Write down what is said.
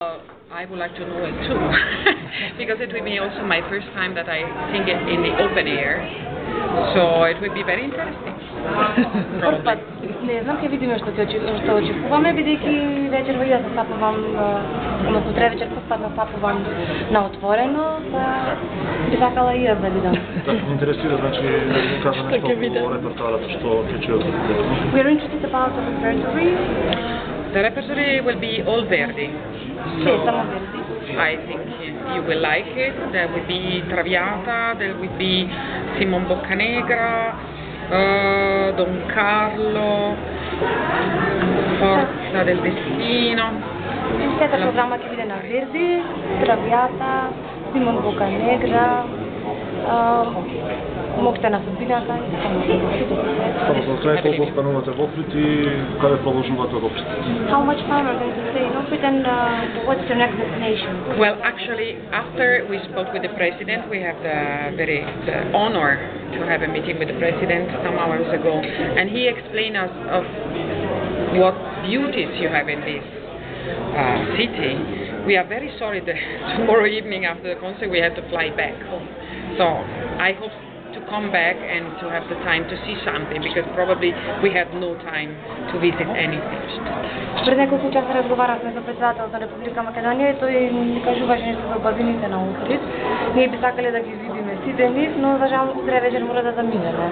I would like to know it too, because it will be also my first time that I sing it in the open air, so it will be very interesting. Не знам, ќе видиме што очекуваме, бидејќи вечерва и јас стапувам, односно тре вечер поспадна стапувам на отворено, па би сакала и јас да видам. Интересира, значи, да кажа нешто по репертуарот, што ќе чујат. We are interested about the repertory. The repertory will be all Verdi. So I think you will like it. There will be Traviata, there will be Simon Boccanegra, Don Carlo, Forza del Destino. Сета програма ќе биде на Верди, Traviata, Simon Boccanegra, Моќта на судбината и така натаму. За крај колку останувате во Охрид и каде продолжувате во Охрид? How much time are you going to stay in Охрид and what's your next destination? Well, actually, after we spoke with the president, we have the honor to have a meeting with the president some hours ago, and he explained us of what beauties you have in this city. We are very sorry that tomorrow evening after the concert we have to fly back home. So I hope to come back and to have the time to see something, because probably we had no time to visit anything. Пред неколку часа разговарахме со председателот на Република Македонија и тој ни кажуваше нешто за базините на Охрид. Ние би сакале да ги видиме сите нив, но за жал утре вечер мора да заминеме.